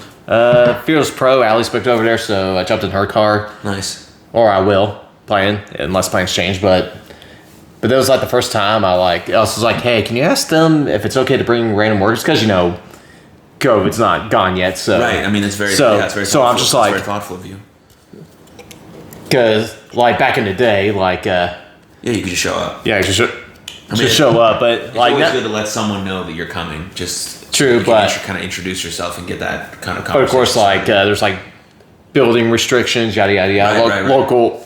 Fearless Pro. Allie's booked over there, so I jumped in her car. Nice. Or I will, unless plans change, but that was like the first time I was like, hey, can you ask them if it's okay to bring random workers? Because, COVID's not gone yet, so. Right, I mean, it's very thoughtful. So I'm just like. It's very thoughtful of you. Because, back in the day, yeah, you could just show up. Yeah, just show up, but it's always good to let someone know that you're coming. Just true, but kind of introduce yourself and get that kind of conversation. But of course, there's building restrictions, yada yada yada. Right. Local,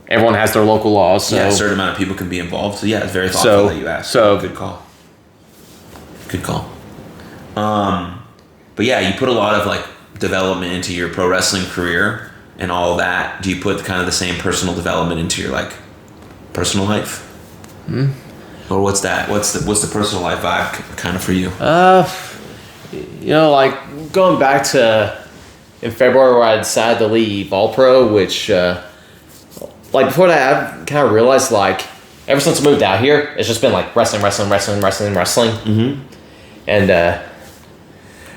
everyone has their local laws. So a certain amount of people can be involved. So yeah, it's very thoughtful that you asked. So good call. But yeah, you put a lot of development into your pro wrestling career and all that. Do you put kind of the same personal development into your personal life? Or what's that? What's the personal life vibe kind of for you? Going back to in February where I decided to leave All Pro, which before that I kind of realized ever since I moved out here, it's just been wrestling. Mm-hmm. And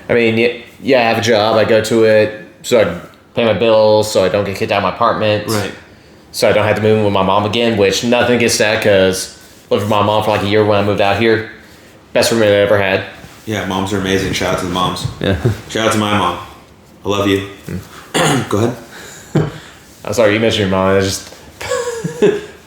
I mean, yeah, I have a job. I go to it so I pay my bills, so I don't get kicked out of my apartment. Right. So I don't have to move in with my mom again, which nothing against that because I lived with my mom for a year when I moved out here. Best roommate I ever had. Yeah, moms are amazing. Shout out to the moms. Yeah. Shout out to my mom. I love you. Go ahead. I'm sorry, you mentioned your mom. I just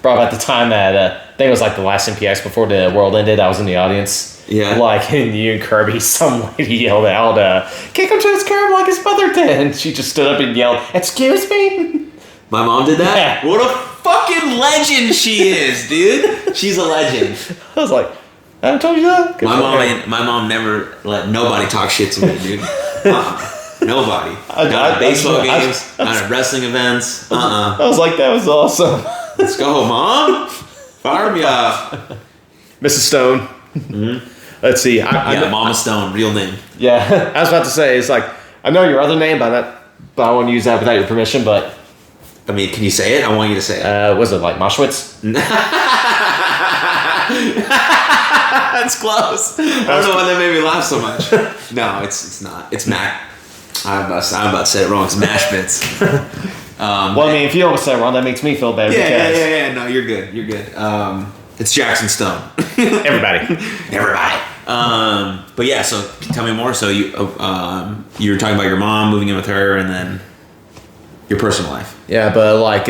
brought up the time that I think it was the last MPX before the world ended. I was in the audience. Yeah. And you and Kirby, some lady yelled out, kick him to his curb like his mother did. And she just stood up and yelled, excuse me? My mom did that? Yeah. What a fucking legend she is, dude. She's a legend. I was like, I told you that? My mom never let nobody talk shit to me, dude. Nobody. Not at baseball games, not at wrestling events. I was like, that was awesome. Let's go, Mom. Fire me up. Mrs. Stone. Mm-hmm. Let's see. Mama Stone, real name. Yeah, I was about to say, it's I know your other name, but I won't use that without your permission, but... I mean, can you say it? I want you to say it. Was it Moshwitz? That's close. I don't know why that made me laugh so much. No, it's not. It's Mac. I'm about to say it wrong. It's Mashbits. Well, I mean, if you don't say it wrong, that makes me feel better. Yeah. No, you're good. It's Jaxon Stone. Everybody. But yeah, so tell me more. So you were talking about your mom, moving in with her, and then your personal life. Yeah, but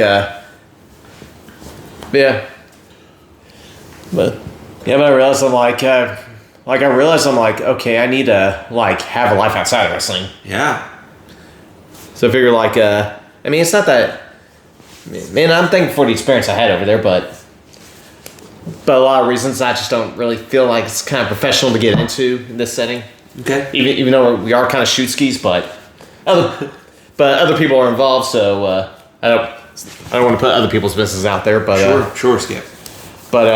yeah. But yeah, but I realized I'm like, okay, I need to like have a life outside of wrestling. Yeah. So I figure like, I mean, it's not that. Man, I'm thankful for the experience I had over there, but a lot of reasons I just don't really feel like it's kind of professional to get into in this setting. Okay. Even though we are kind of shoot skis, but other people are involved, so I don't want to put other people's business out there. But Sure, Skip. But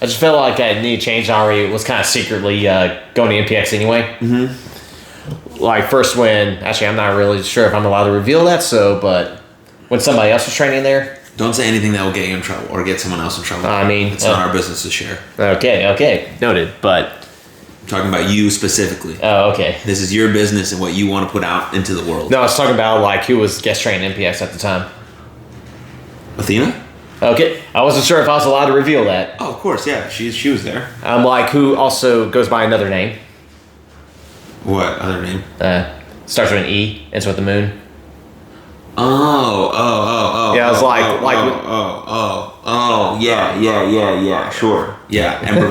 I just felt like I needed to change. I already was kind of secretly going to NPX anyway. Mm-hmm. Like first when actually I'm not really sure if I'm allowed to reveal that. But when somebody else was training there. Don't say anything that will get you in trouble or get someone else in trouble. I mean, it's not our business to share. Okay, noted. But I'm talking about you specifically. Oh, okay. This is your business and what you want to put out into the world. No, I was talking about like who was guest training NPX at the time. Athena? Okay, I wasn't sure if I was allowed to reveal that. Oh, of course, yeah. She was there. I'm like, who also goes by another name? What other name? Starts with an E, ends with the moon. Oh. Yeah, I was Yeah, sure. Yeah, Ember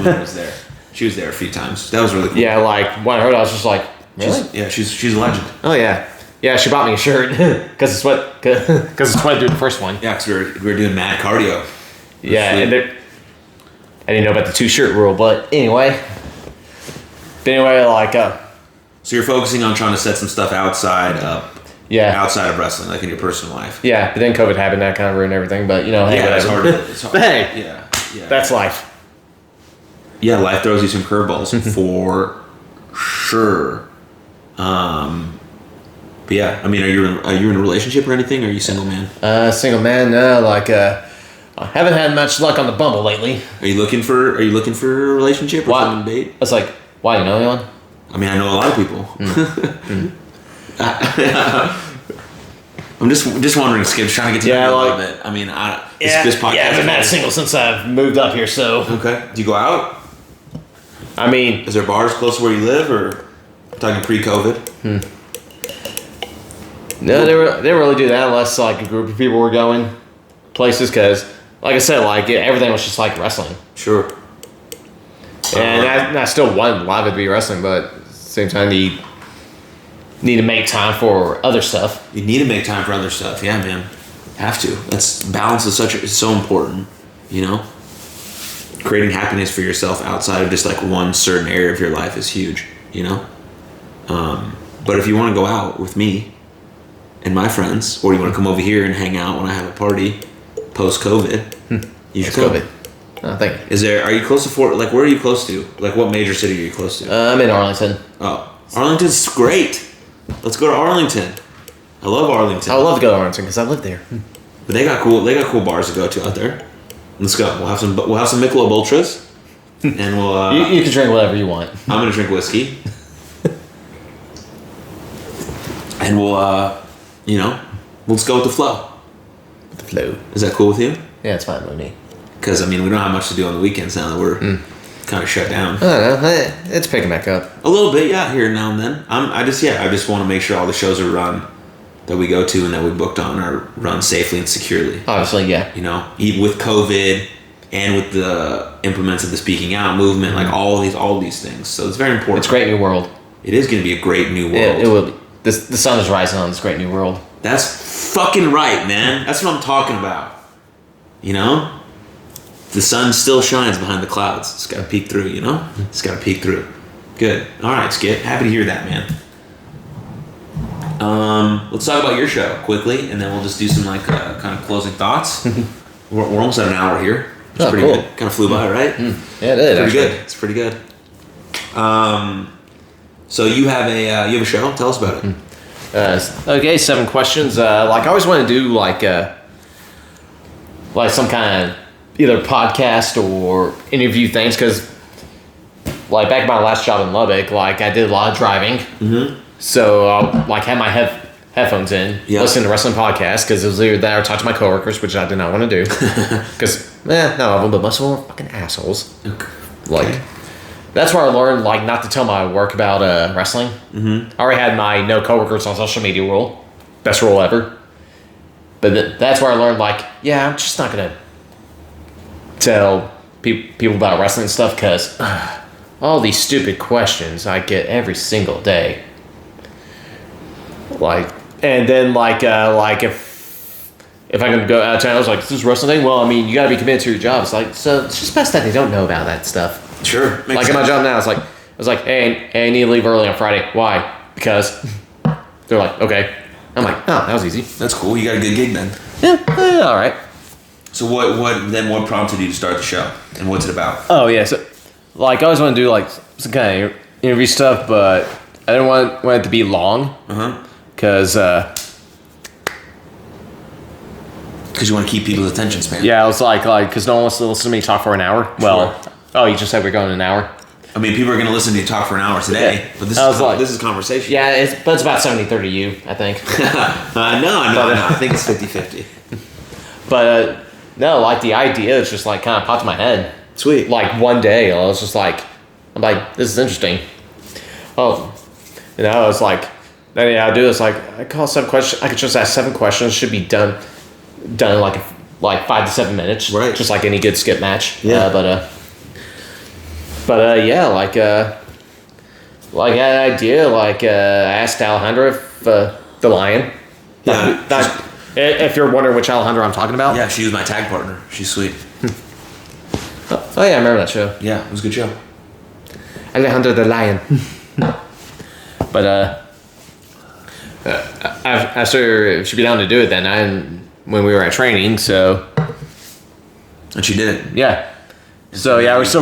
Moon was there. She was there a few times. That was really cool. Yeah, like when I heard it, I was just like, really? She's a legend. Oh yeah. Yeah, she bought me a shirt because it's what during the first one. Yeah, because we were doing mad cardio. Yeah, and I didn't know about the 2-shirt rule, but anyway, like So you're focusing on trying to set some stuff outside outside of wrestling, like in your personal life. Yeah, but then COVID happened, that kind of ruined everything. But hey, whatever. It's hard. It's hard. But hey, yeah, that's life. Yeah, life throws you some curveballs for sure. But yeah, I mean, are you in a relationship or anything? Or are you single man? Single man. I haven't had much luck on the Bumble lately. Are you looking for a relationship or someone to date? It's like, why, you know anyone? I mean, I know a lot of people. I'm just wondering, Skip, trying to get to know you a little bit. I mean, this podcast. I've been that single since I've moved up here, so. Okay. Do you go out? I mean. Is there bars close to where you live, or talking pre-COVID? No, they didn't really do that unless like a group of people were going places, because, like I said, like everything was just like wrestling. Sure. And I still want a lot of it to be wrestling, but at the same time, you need to make time for other stuff. You need to make time for other stuff. Yeah, man. Have to. Balance is so important, you know? Creating happiness for yourself outside of just like one certain area of your life is huge, you know? But if you want to go out with me and my friends, or you want to come over here and hang out when I have a party post-COVID, you should come. COVID. Oh, thank you. Are you close to Fort, like where are you close to? Like what major city are you close to? I'm in Arlington. Oh, Arlington's great. Let's go to Arlington. I love Arlington. I would love to go to Arlington because I live there. But they got cool bars to go to out there. Let's go. We'll have some Michelob Ultras, and we'll. You can drink whatever you want. I'm gonna drink whiskey, and we'll let's go with the flow. With the flow. Is that cool with you? Yeah, it's fine with me. Because I mean, we don't have much to do on the weekends now that we're kind of shut down. I don't know. It's picking back up. A little bit, yeah, here and now and then. I just want to make sure all the shows are run that we go to and that we booked on are run safely and securely. Obviously, yeah. You know, even with COVID and with the implements of the speaking out movement, like all these things. So it's very important. It's a great new world. It is going to be a great new world. It will be. The sun is rising on this great new world. That's fucking right, man. That's what I'm talking about. You know? The sun still shines behind the clouds. It's got to peek through, you know? It's got to peek through. Good. All right, Skip. Happy to hear that, man. Let's talk about your show quickly, and then we'll just do some like kind of closing thoughts. We're almost at an hour here. It's pretty cool. good. Kind of flew by, right? Yeah, it did. Pretty good. It's pretty good. So you have a show. Tell us about it. Okay, 7 questions. Like I always want to do like some kind of either podcast or interview things, because like back at my last job in Lubbock, like I did a lot of driving. Mm-hmm. So I'll like have my headphones in, listen to wrestling podcasts, because it was either that or talk to my coworkers, which I did not want to do. Because not all of them, but most of them were fucking assholes. Okay. Like that's where I learned like not to tell my work about wrestling. Mm-hmm. I already had my no coworkers on social media rule, best rule ever. But that's where I learned like, I'm just not gonna tell people about wrestling and stuff because all these stupid questions I get every single day. Like, and then like if I can go out of town, I was like, "This is wrestling thing." Well, I mean, you got to be committed to your job. It's like, so it's just best that they don't know about that stuff. Sure. Like in my job now, I was like, hey, I need to leave early on Friday. Why? Because they're like, okay. I'm like, oh, that was easy. That's cool. You got a good gig then. Yeah, all right. So what prompted you to start the show, and what's it about? Oh yeah, so like I always want to do like some kind of interview stuff, but I didn't want it to be long. Because you want to keep people's attention span. Yeah, I was like, because no one wants to listen to me talk for an hour. Well, Sure. Oh, you just said we're going an hour. I mean, people are going to listen to you talk for an hour today, Yeah. but this is conversation. Yeah, but it's about 70-30 you, I think. No, I think it's 50-50. But no, like the idea is just like kind of popped in my head. Sweet. Like one day, I was just like, I'm like, this is interesting. Oh, I was like, I'll do this. Like, I call 7 questions. I could just ask 7 questions. Should be done in like 5 to 7 minutes. Right. Just like any good skip match. Yeah. Yeah, like I had an idea. Like, I asked Alejandra if the Lion. Yeah. If you're wondering which Alejandra I'm talking about. Yeah, she was my tag partner. She's sweet. Oh yeah, I remember that show. Yeah, it was a good show. Alejandra the Lion. But I asked her if she'd be down to do it when we were at training. So. And she did it. Yeah. So yeah, we still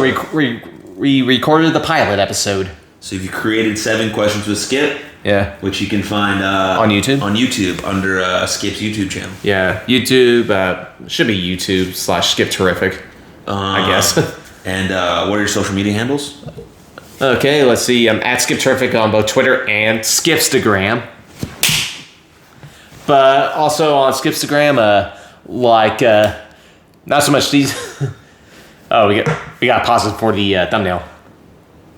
we recorded the pilot episode. So you created 7 questions with Skip. Yeah. Which you can find on YouTube. On YouTube under Skip's YouTube channel. Yeah, YouTube should be YouTube/Skip Terrific. I guess. And what are your social media handles? Okay, let's see. I'm at Skip Terrific on both Twitter and Skipstagram. But also on Skipstagram, not so much these. Oh, we got pauses for the thumbnail.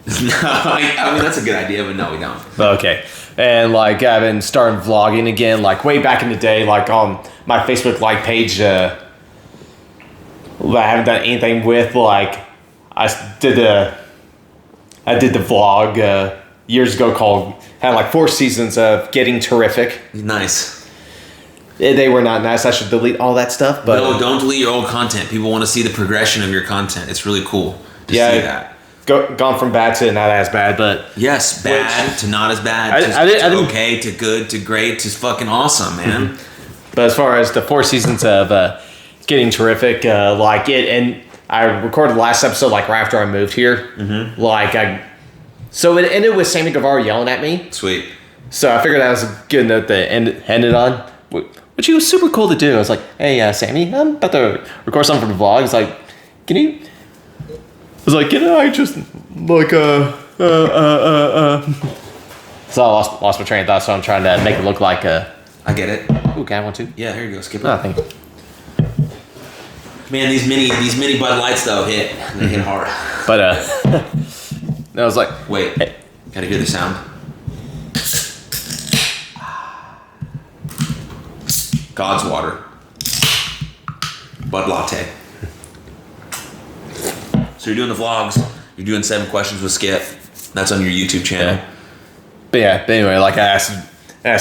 I mean that's a good idea, but no, we don't. Okay, and like I've been starting vlogging again, like way back in the day, like on my Facebook page. I haven't done anything with. Like I did the vlog years ago had like 4 seasons of Getting Terrific. Nice. They were not nice. I should delete all that stuff. But no, don't delete your old content. People want to see the progression of your content. It's really cool to see that. Gone from bad to not as bad, but yes, bad to not as bad. I didn't okay to good to great to fucking awesome, man. Mm-hmm. But as far as the 4 seasons of Getting Terrific, and I recorded the last episode like right after I moved here. Mm-hmm. So it ended with Sammy Guevara yelling at me. Sweet. So I figured that was a good note to end it on, which he was super cool to do. I was like, "Hey, Sammy, I'm about to record something for the vlog." He's like, "Can you?" I was like, "Can I just like So I lost my train of thought. So I'm trying to make it look like I get it. Ooh, can I want to? Yeah, here you go. Skip it. Oh, thank you. Man, these mini Bud Lights though hit. They hit hard. But I was like, wait, hey. Gotta hear the sound. God's water. Bud Latte. So you're doing the vlogs. You're doing 7 questions with Skip. That's on your YouTube channel. Yeah. But anyway, like I asked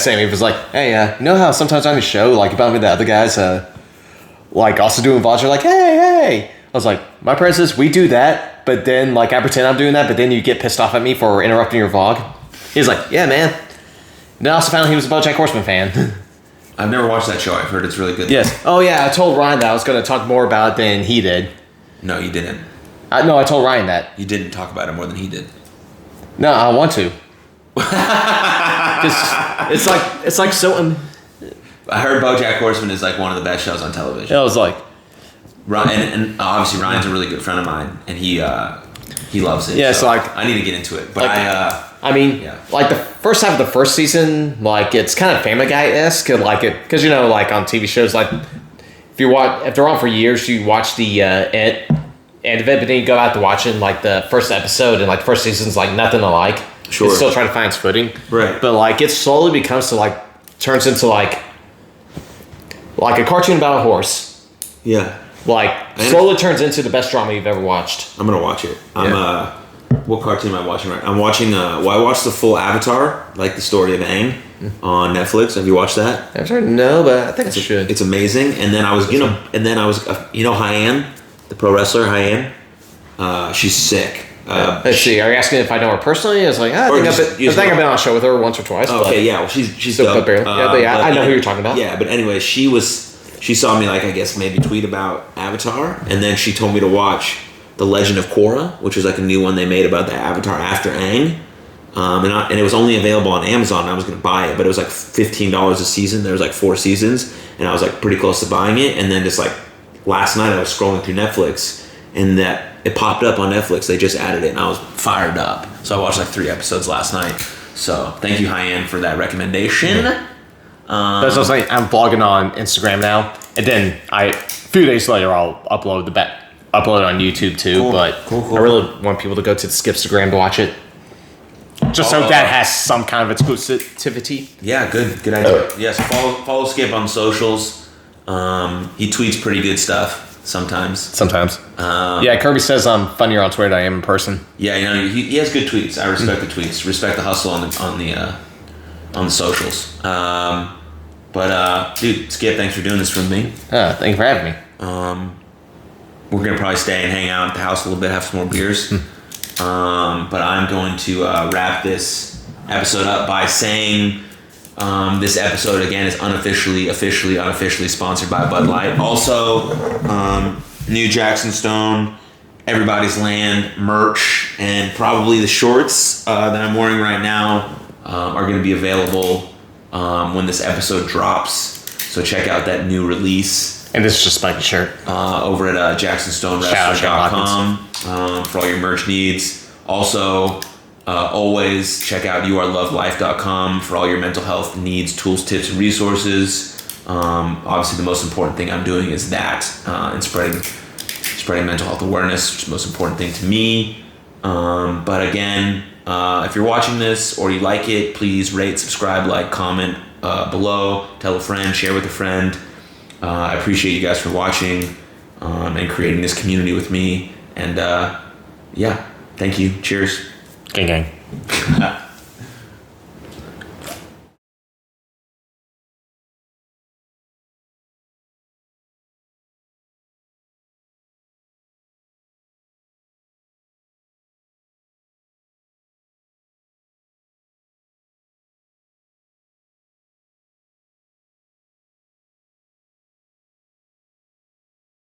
Sammy, he was like, "Hey, you know how sometimes on your show, like about me, the other guys, like also doing vlogs, you're like, hey. I was like, my princess, we do that, but then like I pretend I'm doing that, but then you get pissed off at me for interrupting your vlog." He was like, "Yeah, man." And then I also found out he was a BoJack Horseman fan. I've never watched that show. I've heard it's really good. Yes. Oh yeah, I told Ryan that I was going to talk more about it than he did. No, you didn't. No, I told Ryan that. You didn't talk about it more than he did. No, I want to. It's like so. I heard BoJack Horseman is like one of the best shows on television. I was like, Ryan, and obviously Ryan's a really good friend of mine, and he loves it. Yeah, so it's like I need to get into it, but like the first half of the first season, like it's kind of Family Guy-esque, like it because like on TV shows, like if they're on for years, you watch the end of it, but then you go out to watching like the first episode, and like the first season's like nothing to like. Sure. It's still trying to find its footing. Right. But like it slowly turns into like a cartoon about a horse. Yeah. Like, slowly turns into the best drama you've ever watched. I'm gonna watch it. What cartoon am I watching right now? I'm watching, I watched the full Avatar, like the story of Aang, on Netflix. Have you watched that? I've heard no, but I think I should. It's amazing. And then I was, Hyan, the pro wrestler, Hyan? She's sick. Let's see. Are you asking if I know her personally? I was like, I think I've been on a show with her once or twice. Oh, okay, yeah. Well, she's dope. Barely. I know who you're talking about. Yeah, but anyway, she saw me, like, I guess maybe tweet about Avatar, and then she told me to watch The Legend of Korra, which is like a new one they made about the Avatar after Aang. And it was only available on Amazon, and I was going to buy it, but it was like $15 a season. There was like 4 seasons, and I was like pretty close to buying it. And then just like last night I was scrolling through Netflix, and that it popped up on Netflix. They just added it, and I was fired up. So I watched like 3 episodes last night. So thank you, Hyan, for that recommendation. That's what I'm saying. I'm vlogging on Instagram now, and then a few days later I'll upload it on YouTube too. Cool. But Cool. I really want people to go to the Skipstagram to watch it, just so that has some kind of exclusivity. Yeah, good idea. Yes, follow Skip on socials. He tweets pretty good stuff sometimes. Yeah, Kirby says I'm funnier on Twitter than I am in person. Yeah, he has good tweets. I respect the tweets. Respect the hustle on the socials. But dude, Skip, thanks for doing this with me. Thank you for having me. We're gonna probably stay and hang out at the house a little bit, have some more beers. But I'm going to wrap this episode up by saying this episode again is unofficially sponsored by Bud Light. Also, new Jaxon Stone, Everybody's Land merch, and probably the shorts that I'm wearing right now are going to be available when this episode drops. So check out that new release. And this is just like a shirt. Over at JacksonStoneWrestler.com for all your merch needs. Also, always check out youarelovelife.com for all your mental health needs, tools, tips, and resources. Obviously, the most important thing I'm doing is that and spreading mental health awareness, which is the most important thing to me. But again, if you're watching this or you like it, please rate, subscribe, like, comment below, tell a friend, share with a friend. I appreciate you guys for watching and creating this community with me. And yeah, thank you. Cheers. Gang.